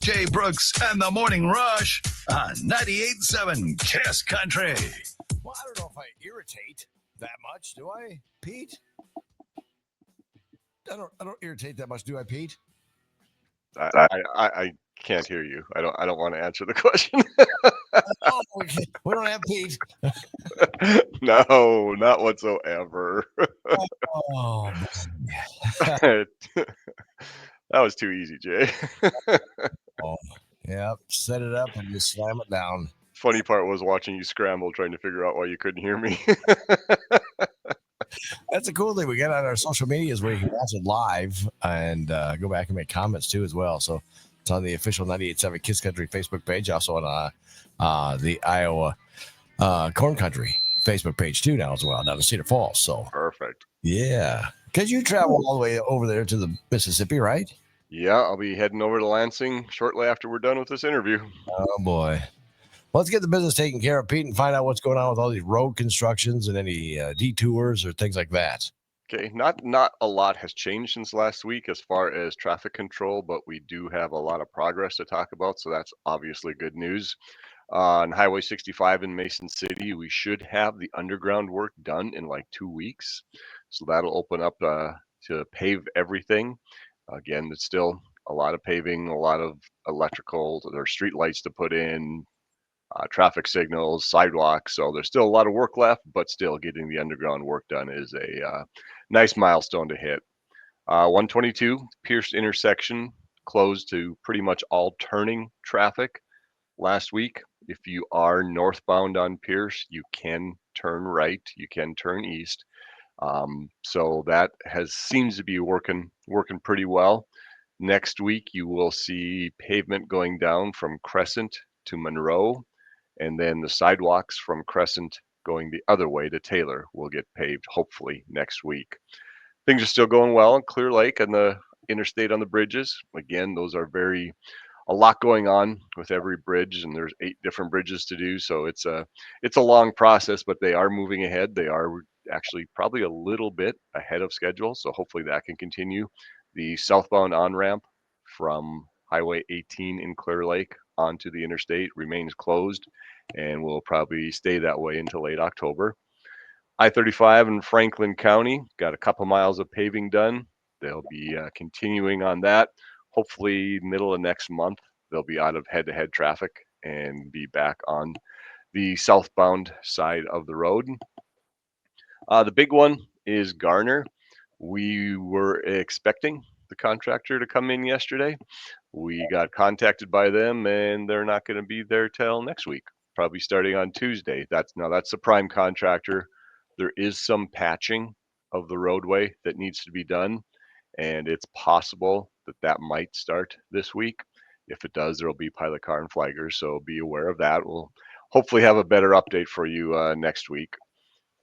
Jay Brooks and the Morning Rush on 98.7 Kiss Country. Well, I don't know if I irritate that much, do I, Pete? I don't irritate that much, do I, Pete? I can't hear you. I don't want to answer the question. Oh, we don't have Pete. No, not whatsoever. Oh, That was too easy, Jay. oh, yeah. Set it up and just slam it down. Funny part was watching you scramble trying to figure out why you couldn't hear me. That's a cool thing. We got on our social medias where you can watch it live and go back and make comments too as well. So it's on the official 98.7 Kiss Country Facebook page, also on the Iowa Corn Country Facebook page too now as well, down in Cedar Falls. So Perfect. yeah, because you travel all the way over there to the Mississippi, right? Yeah, I'll be heading over to Lansing shortly after we're done with this interview. Oh boy. Let's get the business taken care of, Pete, and find out what's going on with all these road constructions and any detours or things like that. Okay, not a lot has changed since last week as far as traffic control, but we do have a lot of progress to talk about, so that's obviously good news. On Highway 65 in Mason City, we should have the underground work done in like 2 weeks, so that'll open up to pave everything. Again, it's still a lot of paving, a lot of electrical, there's street lights to put in, traffic signals, sidewalks. So there's still a lot of work left, but still getting the underground work done is a nice milestone to hit. 122 Pierce intersection closed to pretty much all turning traffic last week. If you are northbound on Pierce, you can turn right, you can turn east. So that seems to be working pretty well. Next week, you will see pavement going down from Crescent to Monroe, and then the sidewalks from Crescent going the other way to Taylor will get paved hopefully next week. Things are still going well in Clear Lake and the interstate on the bridges. Again, those are a lot going on with every bridge, and there's 8 different bridges to do, so it's a long process, but they are moving ahead. They are actually probably a little bit ahead of schedule, so hopefully that can continue. The southbound on-ramp from Highway 18 in Clear Lake onto the interstate remains closed and will probably stay that way until late October. I-35 in Franklin County got a couple miles of paving done. They'll be continuing on that. Hopefully middle of next month, they'll be out of head-to-head traffic and be back on the southbound side of the road. The big one is Garner. We were expecting the contractor to come in yesterday. We got contacted by them, and they're not going to be there till next week, probably starting on Tuesday. That's the prime contractor. There is some patching of the roadway that needs to be done, and it's possible that might start this week. If it does, there will be pilot car and flaggers, so be aware of that. We'll hopefully have a better update for you next week.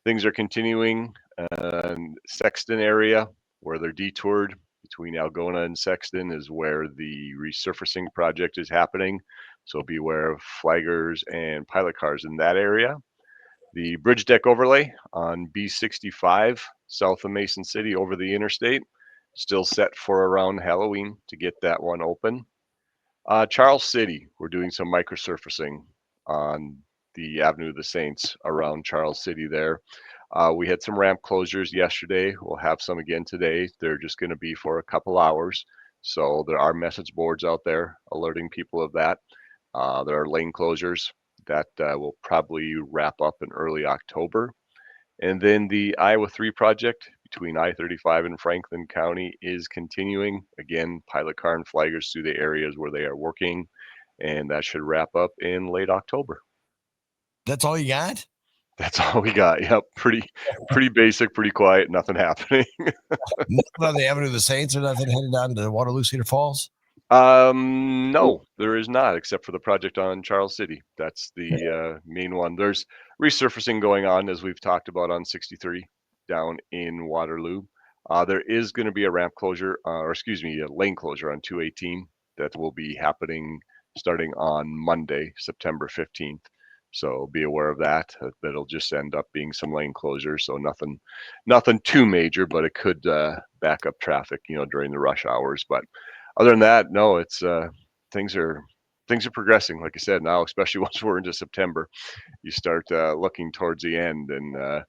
Things are continuing in Sexton area where they're detoured between Algona and Sexton is where the resurfacing project is happening. So beware of flaggers and pilot cars in that area. The bridge deck overlay on B65 south of Mason City over the interstate, still set for around Halloween to get that one open. Charles City, we're doing some microsurfacing on the Avenue of the Saints around Charles City there. We had some ramp closures yesterday. We'll have some again today. They're just going to be for a couple hours. So there are message boards out there alerting people of that. There are lane closures that will probably wrap up in early October. And then the Iowa 3 project between I-35 and Franklin County is continuing. Again, pilot car and flaggers through the areas where they are working, and that should wrap up in late October. That's all you got? That's all we got. Yep, pretty basic, pretty quiet, nothing happening. Nothing on the Avenue of the Saints or nothing headed down to Waterloo Cedar Falls? No, there is not, except for the project on Charles City. That's the main one. There's resurfacing going on, as we've talked about on 63 down in Waterloo. There is going to be a ramp closure, a lane closure on 218 that will be happening starting on Monday, September 15th. So be aware of that. That'll just end up being some lane closures. So nothing too major, but it could back up traffic, during the rush hours. But other than that, no, it's things are progressing. Like I said, now, especially once we're into September, you start looking towards the end, and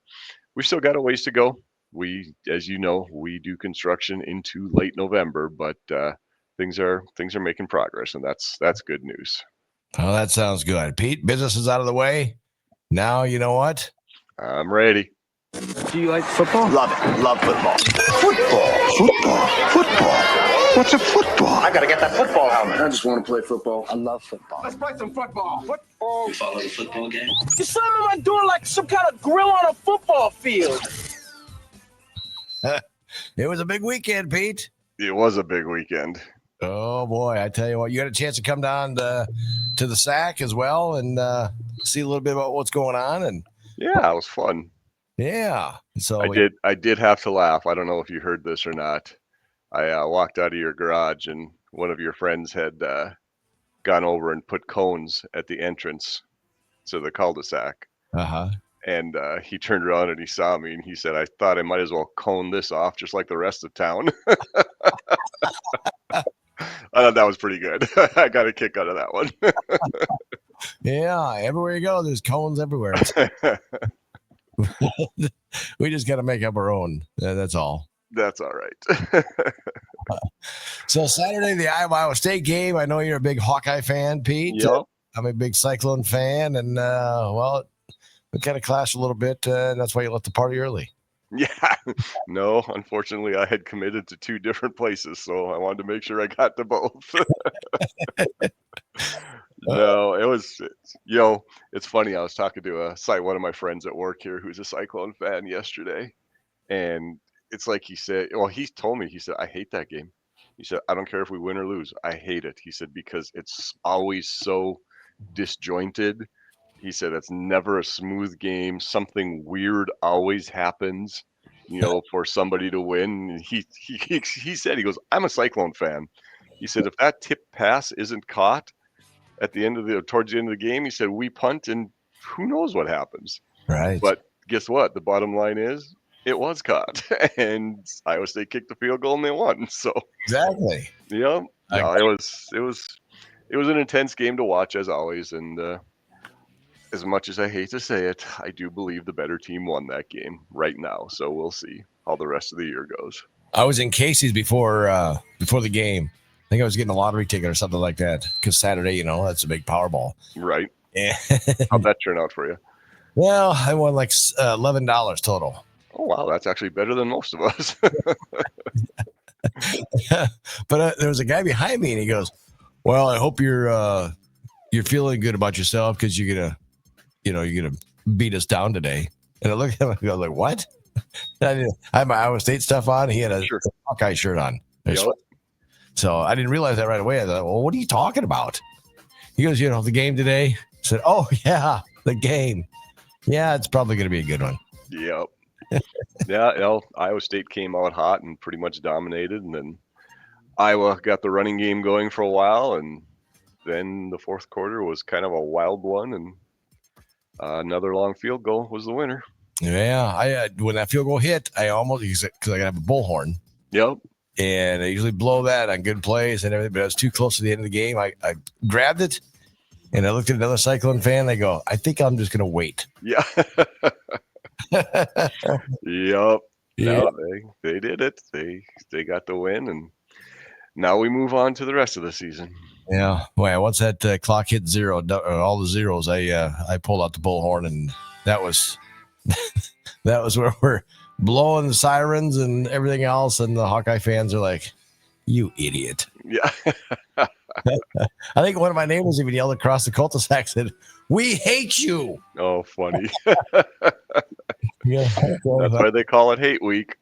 we've still got a ways to go. We, as you know, we do construction into late November, but things are making progress, and that's good news. Oh, that sounds good. Pete, business is out of the way. Now, you know what? I'm ready. Do you like football? Love it. Love football. Football. What's a football? I gotta get that football helmet. I just want to play football. I love football. Let's play some football. You follow the football game? You saw me doing like some kind of grill on a football field. It was a big weekend, Pete. It was a big weekend. Oh, boy. I tell you what, you had a chance to come down to the SAC as well and see a little bit about what's going on. And Yeah, it was fun. yeah. So I did have to laugh. I don't know if you heard this or not. I walked out of your garage, and one of your friends had gone over and put cones at the entrance to the cul-de-sac. Uh-huh. And he turned around and he saw me, and he said, "I thought I might as well cone this off just like the rest of town." I thought that was pretty good. I got a kick out of that one. Yeah, everywhere you go, there's cones everywhere. We just got to make up our own. That's all. That's all right. So Saturday, the Iowa State game. I know you're a big Hawkeye fan, Pete. Yep. I'm a big Cyclone fan, and well, we kind of clashed a little bit, and that's why you left the party early. Yeah. No, unfortunately, I had committed to 2 different places, so I wanted to make sure I got to both. No, it's funny. I was talking to one of my friends at work here who's a Cyclone fan yesterday, and it's like he said, well, he told me, he said, "I hate that game." He said, "I don't care if we win or lose. I hate it." He said, "Because it's always so disjointed." He said, "It's never a smooth game. Something weird always happens, for somebody to win." He said, he goes, "I'm a Cyclone fan." He said, "If that tip pass isn't caught at the towards the end of the game," he said, "we punt and who knows what happens." Right. But guess what? The bottom line is it was caught, and Iowa State kicked the field goal and they won. So Exactly. yeah, no, it was an intense game to watch as always, and as much as I hate to say it, I do believe the better team won that game right now. So we'll see how the rest of the year goes. I was in Casey's before the game. I think I was getting a lottery ticket or something like that because Saturday, that's a big Powerball. Right. Yeah. How'd that turn out for you? Well, I won like $11 total. Oh, wow. That's actually better than most of us. But there was a guy behind me and he goes, "Well, I hope you're feeling good about yourself because you're gonna beat us down today." And I looked at him and I go like, "What?" I had my Iowa State stuff on. He had a Hawkeye shirt on. Yep. So I didn't realize that right away. I thought, "Well, what are you talking about?" He goes, "The game today." I said, "Oh yeah, the game. Yeah, it's probably going to be a good one." Yep. Yeah, Iowa State came out hot and pretty much dominated, and then Iowa got the running game going for a while, and then the fourth quarter was kind of a wild one, and another long field goal was the winner. Yeah, when that field goal hit, I almost, because I have a bullhorn. Yep. And I usually blow that on good plays and everything, but I was too close to the end of the game. I grabbed it, and I looked at another Cyclone fan. They go, "I think I'm just going to wait." Yeah. Yep. Yeah. No, they did it. They got the win, and now we move on to the rest of the season. Yeah. Well, once that clock hit zero, all the zeros, I pulled out the bullhorn, and that was that was where we're blowing the sirens and everything else, and the Hawkeye fans are like, "You idiot." Yeah. I think one of my neighbors even yelled across the cul-de-sac, said, "We hate you." Oh, funny. Yeah. That's why they call it Hate Week.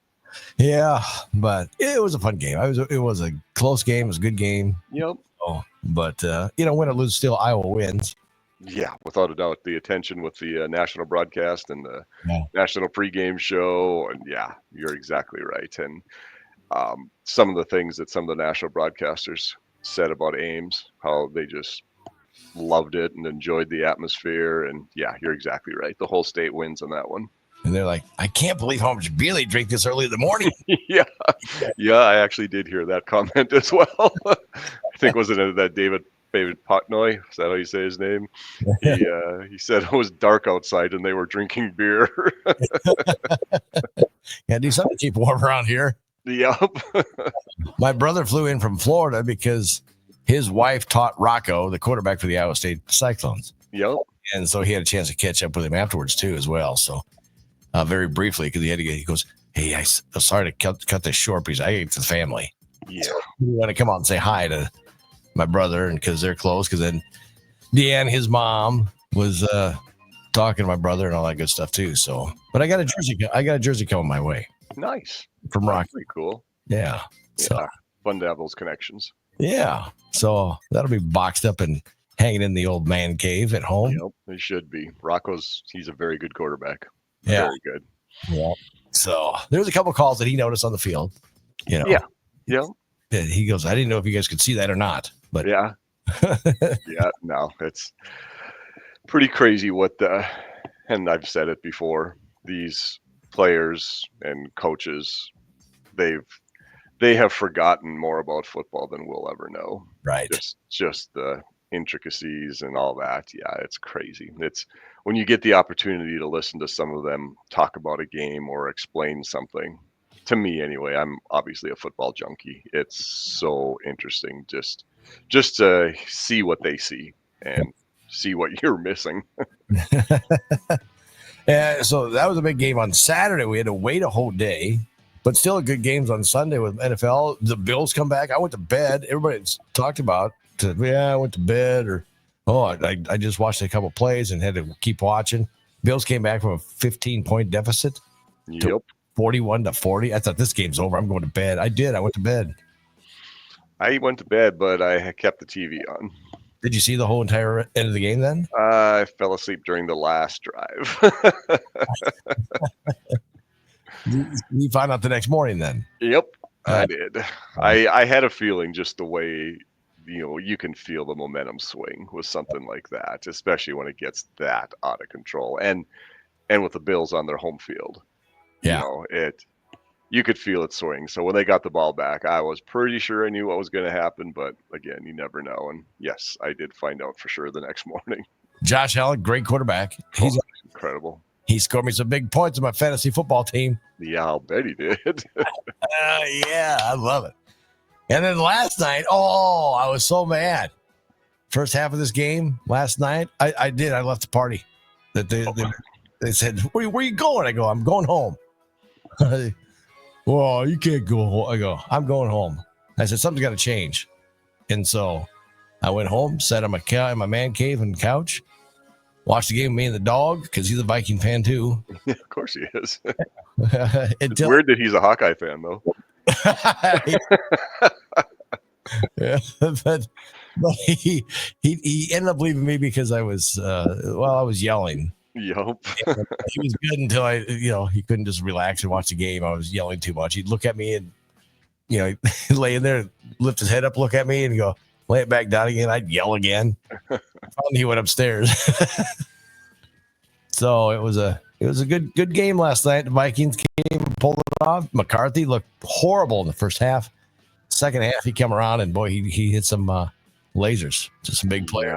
Yeah, but it was a fun game. It was a close game. It was a good game. Yep. Oh, but win or lose, still Iowa wins. Yeah, without a doubt. The attention with the national broadcast and the Yeah. national pregame show, and yeah, you're exactly right. And some of the things that some of the national broadcasters said about Ames, how they just loved it and enjoyed the atmosphere. And yeah, you're exactly right. The whole state wins on that one. And they're like, "I can't believe how much beer they drink this early in the morning." Yeah, I actually did hear that comment as well. I think was it that David Potnoy, is that how you say his name? He said it was dark outside and they were drinking beer. Yeah, do something to keep warm around here. Yup. My brother flew in from Florida because his wife taught Rocco, the quarterback for the Iowa State Cyclones. Yup. And so he had a chance to catch up with him afterwards too, as well. So very briefly, because he goes, "Hey, I'm sorry to cut this short because I ate the family. Yeah. So we want to come out and say hi to my brother, and because they're close. Because then Deanne, his mom, was talking to my brother and all that good stuff too. So, but I got a jersey. Coming my way Nice. from Rock. Pretty cool. Yeah. So Yeah. Fun to have those connections. yeah. So that'll be boxed up and hanging in the old man cave at home. Yep. They should be. He's a very good quarterback. Yeah. Very good. Yeah. So there was a couple calls that he noticed on the field. You know. Yeah. Yeah. And he goes, "I didn't know if you guys could see that or not." But Yeah. Yeah. No, it's pretty crazy and I've said it before, these players and coaches, they have forgotten more about football than we'll ever know. right. Just the intricacies and all that. Yeah, it's crazy. It's when you get the opportunity to listen to some of them talk about a game or explain something. To me, anyway, I'm obviously a football junkie. It's so interesting just to see what they see and see what you're missing. And so that was a big game on Saturday. We had to wait a whole day, but still good games on Sunday with NFL. The Bills come back. I went to bed. Everybody's talked about, I went to bed, or, I just watched a couple plays and had to keep watching. Bills came back from a 15-point deficit, Yep. 41-40. I thought this game's over. I'm going to bed. I did. I went to bed. I went to bed, but I kept the TV on. Did you see the whole entire end of the game then? I fell asleep during the last drive. You found out the next morning then? Yep, I did. I had a feeling just the way, you can feel the momentum swing with something like that, especially when it gets that out of control. And with the Bills on their home field, Yeah. you could feel it swing. So when they got the ball back, I was pretty sure I knew what was going to happen. But again, you never know. And yes, I did find out for sure the next morning. Josh Allen, great quarterback. He's Incredible. He scored me some big points in my fantasy football team. Yeah, I'll bet he did. Yeah, I love it. And then last night, I was so mad. First half of this game last night, I left the party. That they said, where you going? I go, I'm going home. Well, you can't go home. I go, I'm going home. I said, something's got to change. And so I went home, sat on in my man cave and couch, watched the game with me and the dog, because he's a Viking fan too. Of course he is. It's Until, weird that he's a Hawkeye fan, though. yeah, but he ended up leaving me because I was I was yelling. Yup. He was good until he couldn't just relax and watch the game. I was yelling too much. He'd look at me and he'd lay in there, lift his head up, look at me, and go lay it back down again. I'd yell again. Finally, he went upstairs. So it was a good game last night. The Vikings came and pulled it off. McCarthy looked horrible in the first half. Second half, he came around and boy, he hit some lasers. Just some big play.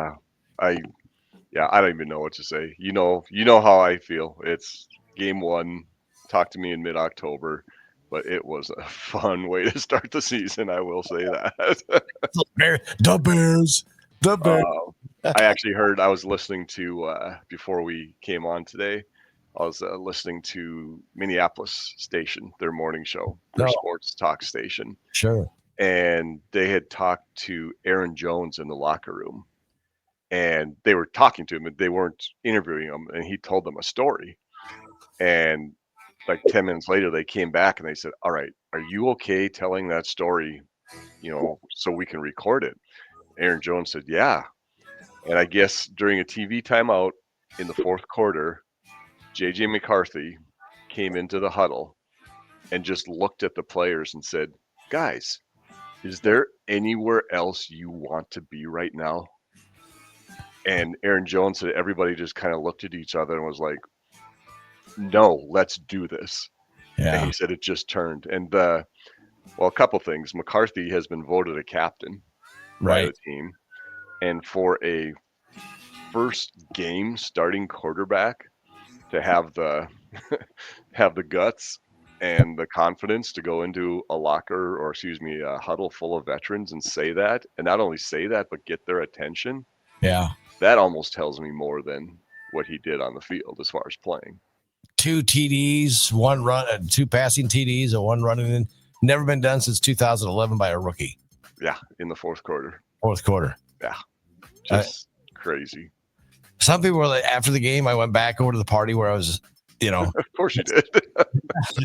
Yeah, I don't even know what to say. You know how I feel. It's game one. Talk to me in mid-October, but it was a fun way to start the season. I will say that. The Bears. I actually heard. I was listening to before we came on today. I was listening to Minneapolis station, their morning show, their sports talk station. Sure. And they had talked to Aaron Jones in the locker room. And they were talking to him, and they weren't interviewing him. And he told them a story. And like 10 minutes later, they came back and they said, "All right, are you okay telling that story, so we can record it?" Aaron Jones said, "Yeah." And I guess during a TV timeout in the fourth quarter, J.J. McCarthy came into the huddle and just looked at the players and said, "Guys, is there anywhere else you want to be right now?" And Aaron Jones said everybody just kind of looked at each other and was like, "No, let's do this." Yeah. And he said it just turned. And a couple things. McCarthy has been voted a captain by the team. And for a first game starting quarterback to have the have the guts and the confidence to go into a a huddle full of veterans and say that, and not only say that, but get their attention, Yeah. that almost tells me more than what he did on the field as far as playing. 2 TDs, 1 run, 2 passing TDs, and 1 running in. Never been done since 2011 by a rookie. Yeah, in the fourth quarter. Fourth quarter. Yeah, just crazy. Some people were like, after the game, I went back over to the party where I was, Of course you did. I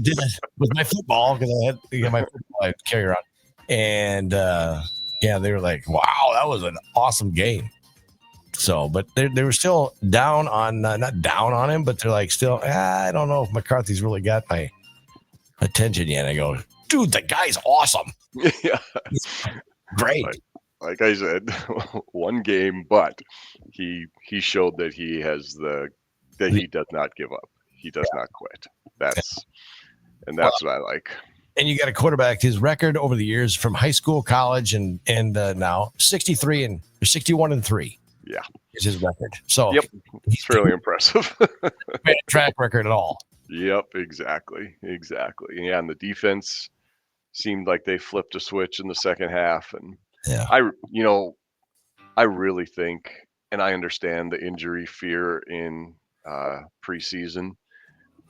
did it with my football because I had my football I'd carry around. And they were like, wow, that was an awesome game. So, but they were still down on, not down on him, but they're like still, I don't know if McCarthy's really got my attention yet. I go, dude, the guy's awesome. Yeah. Great. Like I said, one game, but he showed that he has he does not give up. He does not quit. That's what I like. And you got a quarterback, his record over the years from high school, college, and now 61-3. Yeah, is his record. So yep, it's fairly impressive. Bad track record at all. Yep, exactly. Yeah, and the defense seemed like they flipped a switch in the second half, and yeah, I really think, and I understand the injury fear in preseason,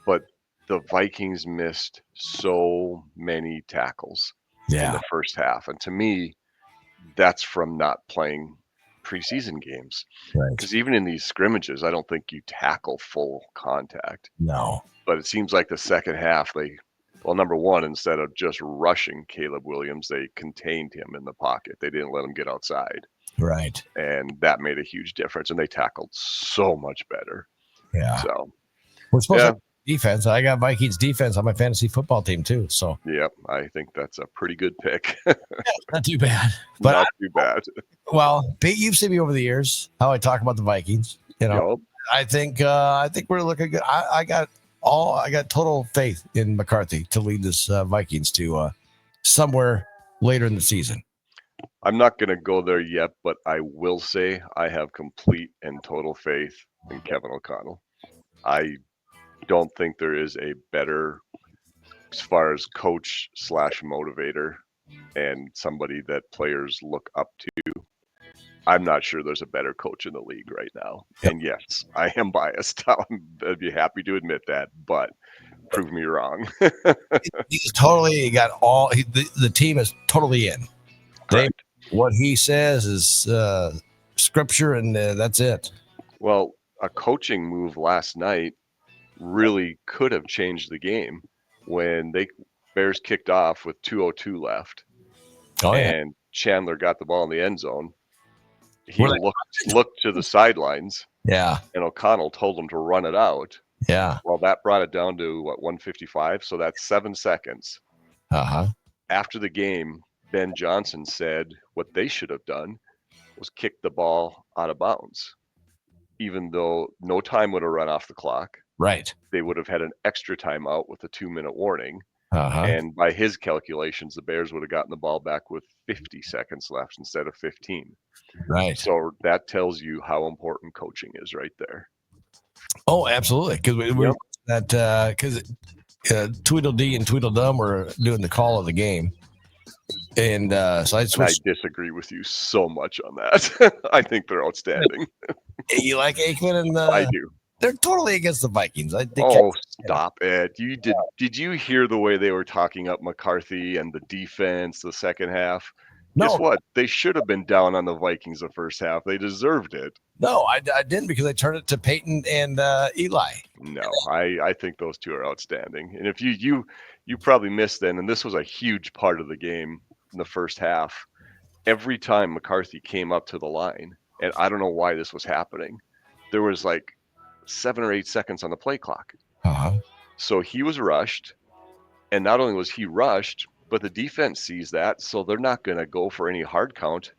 but the Vikings missed so many tackles in the first half, and to me, that's from not playing preseason games. right. Because even in these scrimmages, I don't think you tackle full contact. No. But it seems like the second half, number one, instead of just rushing Caleb Williams, they contained him in the pocket. They didn't let him get outside. Right. And that made a huge difference. And they tackled so much better. Yeah. So we're supposed to have defense. I got Vikings defense on my fantasy football team too. So yep, I think that's a pretty good pick. Not too bad. But not too bad. Well, Pete, you've seen me over the years how I talk about the Vikings. I think we're looking good. I got total faith in McCarthy to lead this Vikings to somewhere later in the season. I'm not going to go there yet, but I will say I have complete and total faith in Kevin O'Connell. I don't think there is a better, as far as coach / motivator and somebody that players look up to. I'm not sure there's a better coach in the league right now. And yes, I am biased. I'd be happy to admit that, but prove me wrong. He's totally got all. The team is totally in. What he says is scripture, and that's it. Well, a coaching move last night really could have changed the game when Bears kicked off with 2:02 left. And Chandler got the ball in the end zone. He looked to the sidelines. Yeah. And O'Connell told him to run it out. Yeah. Well, that brought it down to 155. So that's 7 seconds. Uh-huh. After the game, Ben Johnson said what they should have done was kick the ball out of bounds. Even though no time would have run off the clock. Right. They would have had an extra timeout with a 2-minute warning. Uh-huh. And by his calculations, the Bears would have gotten the ball back with 50 seconds left instead of 15. Right. So that tells you how important coaching is right there. Oh, absolutely. Because Tweedledee and Tweedledum were doing the call of the game. And so I disagree with you so much on that. I think they're outstanding. You like Aikman and I do. They're totally against the Vikings. Stop it! Did you hear the way they were talking up McCarthy and the defense the second half? No. Guess what? They should have been down on the Vikings the first half. They deserved it. No, I didn't, because I turned it to Peyton and Eli. No, I think those two are outstanding. And if you probably missed then, and this was a huge part of the game in the first half. Every time McCarthy came up to the line, and I don't know why this was happening, there was like 7 or 8 seconds on the play clock. Uh-huh. So he was rushed, and not only was he rushed, but the defense sees that, so they're not going to go for any hard count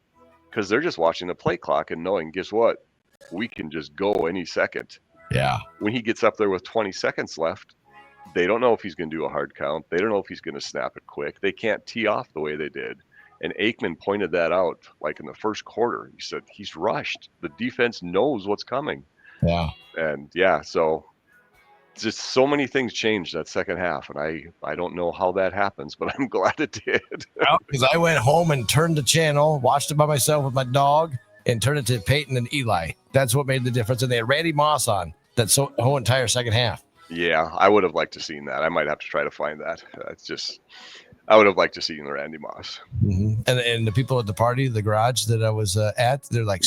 because they're just watching the play clock and knowing, guess what? We can just go any second. Yeah. When he gets up there with 20 seconds left, they don't know if he's going to do a hard count. They don't know if he's going to snap it quick. They can't tee off the way they did. And Aikman pointed that out like in the first quarter. He said he's rushed. The defense knows what's coming. Yeah. And yeah, so just so many things changed that second half, and I don't know how that happens, but I'm glad it did. Because I went home and turned the channel, watched it by myself with my dog, and turned it to Peyton and Eli. That's what made the difference. And they had Randy Moss on that whole entire second half. Yeah, I would have liked to seen that. I might have to try to find that. It's just, I would have liked to see the Randy Moss. Mm-hmm. And the people at the party, the garage that I was at, they're like,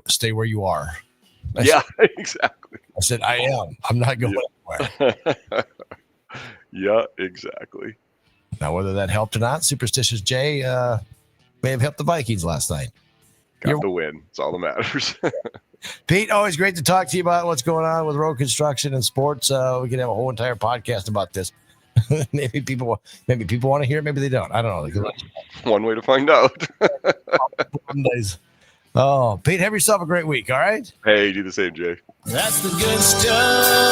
stay where you are. Yeah, exactly. I said, I am. I'm not going anywhere. Yeah, exactly. Now, whether that helped or not, Superstitious Jay may have helped the Vikings last night. Got the win. It's all that matters. Pete, always great to talk to you about what's going on with road construction and sports. We could have a whole entire podcast about this. maybe people want to hear it. Maybe they don't. I don't know. One way to find out. Oh, Pete, have yourself a great week. All right. Hey, do the same, Jay. That's the good stuff.